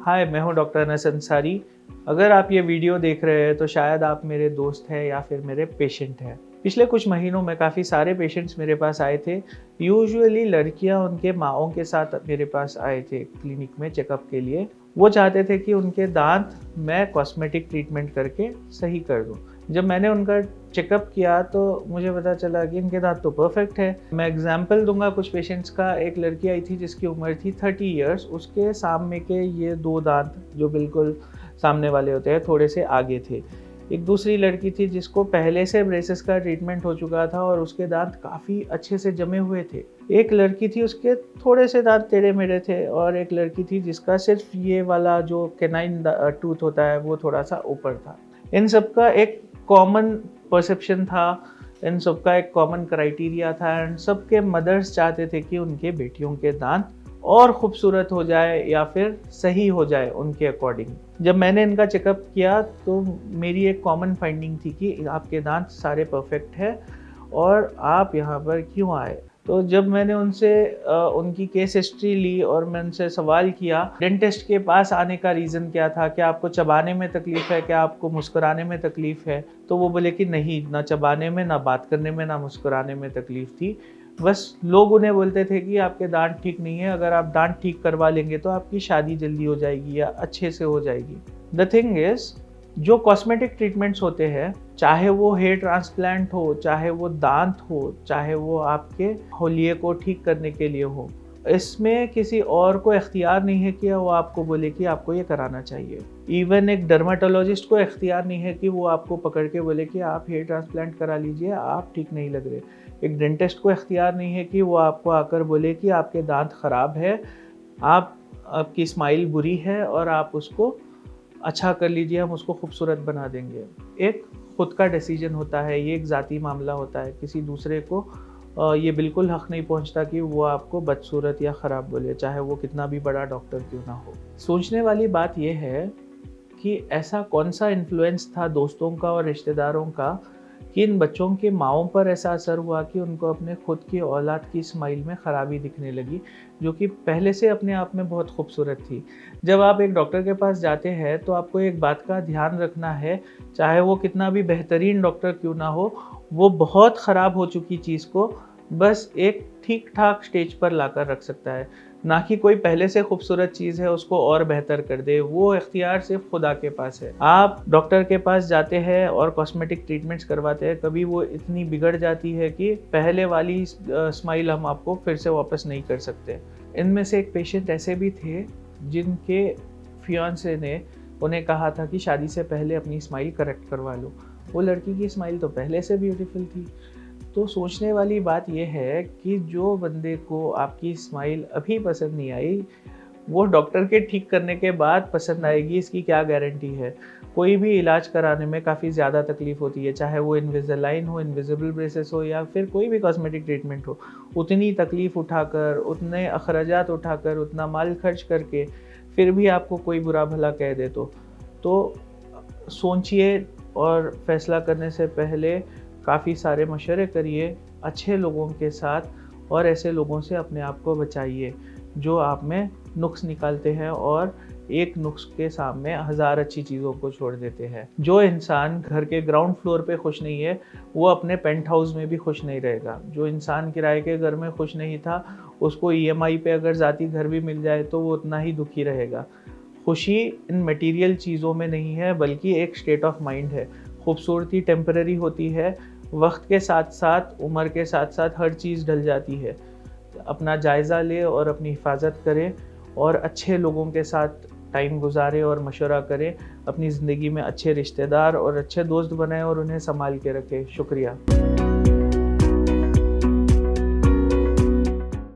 हाय, मैं हूं डॉक्टर अनस अंसारी। अगर आप ये वीडियो देख रहे हैं तो शायद आप मेरे दोस्त हैं या फिर मेरे पेशेंट हैं। पिछले कुछ महीनों में काफ़ी सारे पेशेंट्स मेरे पास आए थे। यूजुअली लड़कियां उनके माँओं के साथ मेरे पास आए थे क्लिनिक में चेकअप के लिए। वो चाहते थे कि उनके दांत मैं कॉस्मेटिक ट्रीटमेंट करके सही कर दूं। जब मैंने उनका चेकअप किया तो मुझे पता चला कि इनके दांत तो परफेक्ट है। मैं एग्जांपल दूंगा कुछ पेशेंट्स का। एक लड़की आई थी जिसकी उम्र थी 30 इयर्स। उसके सामने के ये 2 दांत जो बिल्कुल सामने वाले होते हैं थोड़े से आगे थे। एक दूसरी लड़की थी जिसको पहले से ब्रेसेस का ट्रीटमेंट हो चुका था और उसके दांत काफ़ी अच्छे से जमे हुए थे। एक लड़की थी उसके थोड़े से दांत टेढ़े मेढ़े थे और एक लड़की थी जिसका सिर्फ ये वाला जो कैनाइन टूथ होता है वो थोड़ा सा ऊपर था। इन सब का एक कॉमन परसेप्शन था, इन सब का एक कॉमन क्राइटेरिया था एंड सबके मदर्स चाहते थे कि उनके बेटियों के दांत और खूबसूरत हो जाए या फिर सही हो जाए उनके अकॉर्डिंग। जब मैंने इनका चेकअप किया तो मेरी एक कॉमन फाइंडिंग थी कि आपके दांत सारे परफेक्ट है और आप यहाँ पर क्यों आए। तो जब मैंने उनसे उनकी केस हिस्ट्री ली और मैं उनसे सवाल किया डेंटिस्ट के पास आने का रीज़न क्या था, क्या आपको चबाने में तकलीफ़ है, क्या आपको मुस्कुराने में तकलीफ़ है। तो वो बोले कि नहीं, ना चबाने में, ना बात करने में, ना मुस्कुराने में तकलीफ़ थी। बस लोग उन्हें बोलते थे कि आपके दांत ठीक नहीं है, अगर आप दांत ठीक करवा लेंगे तो आपकी शादी जल्दी हो जाएगी या अच्छे से हो जाएगी। द थिंग इज़, जो कॉस्मेटिक ट्रीटमेंट्स होते हैं, चाहे वो हेयर ट्रांसप्लांट हो, चाहे वो दांत हो, चाहे वो आपके होलिये को ठीक करने के लिए हो, इसमें किसी और को इख्तियार नहीं है कि वो आपको बोले कि आपको ये कराना चाहिए। इवन एक डर्माटोलॉजिस्ट को इख्तियार नहीं है कि वो आपको पकड़ के बोले कि आप हेयर ट्रांसप्लांट करा लीजिए, आप ठीक नहीं लग रहे। एक डेंटिस्ट को इख्तियार नहीं है कि वो आपको आकर बोले कि आपके दांत ख़राब है, आपकी स्माइल बुरी है और आप उसको अच्छा कर लीजिए, हम उसको खूबसूरत बना देंगे। एक खुद का डिसीजन होता है, ये एक ज़ाती मामला होता है। किसी दूसरे को ये बिल्कुल हक़ नहीं पहुंचता कि वो आपको बदसूरत या ख़राब बोले, चाहे वो कितना भी बड़ा डॉक्टर क्यों ना हो। सोचने वाली बात ये है कि ऐसा कौन सा इन्फ्लुएंस था दोस्तों का और रिश्तेदारों का कि इन बच्चों के माँओं पर ऐसा असर हुआ कि उनको अपने खुद की औलाद की स्माइल में ख़राबी दिखने लगी, जो कि पहले से अपने आप में बहुत खूबसूरत थी। जब आप एक डॉक्टर के पास जाते हैं तो आपको एक बात का ध्यान रखना है, चाहे वो कितना भी बेहतरीन डॉक्टर क्यों ना हो, वो बहुत ख़राब हो चुकी चीज़ को बस एक ठीक ठाक स्टेज पर लाकर रख सकता है, ना कि कोई पहले से खूबसूरत चीज़ है उसको और बेहतर कर दे। वो इख्तियार सिर्फ खुदा के पास है। आप डॉक्टर के पास जाते हैं और कॉस्मेटिक ट्रीटमेंट्स करवाते हैं, कभी वो इतनी बिगड़ जाती है कि पहले वाली स्माइल हम आपको फिर से वापस नहीं कर सकते। इनमें से एक पेशेंट ऐसे भी थे जिनके फियांसे ने उन्हें कहा था कि शादी से पहले अपनी स्माइल करेक्ट करवा लो। वो लड़की की स्माइल तो पहले से ब्यूटीफुल थी। तो सोचने वाली बात यह है कि जो बंदे को आपकी स्माइल अभी पसंद नहीं आई, वो डॉक्टर के ठीक करने के बाद पसंद आएगी, इसकी क्या गारंटी है। कोई भी इलाज कराने में काफ़ी ज़्यादा तकलीफ़ होती है, चाहे वो इनविजिलाइन हो, इनविजिबल ब्रेसेस हो या फिर कोई भी कॉस्मेटिक ट्रीटमेंट हो। उतनी तकलीफ़ उठाकर, उतने अखराजात उठाकर, उतना माल खर्च करके फिर भी आपको कोई बुरा भला कह दे तो सोचिए और फैसला करने से पहले काफ़ी सारे मशवरे करिए अच्छे लोगों के साथ और ऐसे लोगों से अपने आप को बचाइए जो आप में नुक्स निकालते हैं और एक नुक्स के सामने हज़ार अच्छी चीज़ों को छोड़ देते हैं। जो इंसान घर के ग्राउंड फ्लोर पे खुश नहीं है, वो अपने पेंट हाउस में भी खुश नहीं रहेगा। जो इंसान किराए के घर में खुश नहीं था, उसको EMI पे अगर ज़ाती घर भी मिल जाए तो वो उतना ही दुखी रहेगा। खुशी इन मटेरियल चीज़ों में नहीं है, बल्कि एक स्टेट ऑफ माइंड है। खूबसूरती टेम्पररी होती है, वक्त के साथ साथ, उम्र के साथ साथ हर चीज़ ढल जाती है। अपना जायज़ा ले और अपनी हिफाजत करें और अच्छे लोगों के साथ टाइम गुजारें और मशवरा करें। अपनी ज़िंदगी में अच्छे रिश्तेदार और अच्छे दोस्त बनाएं और उन्हें संभाल के रखें। शुक्रिया।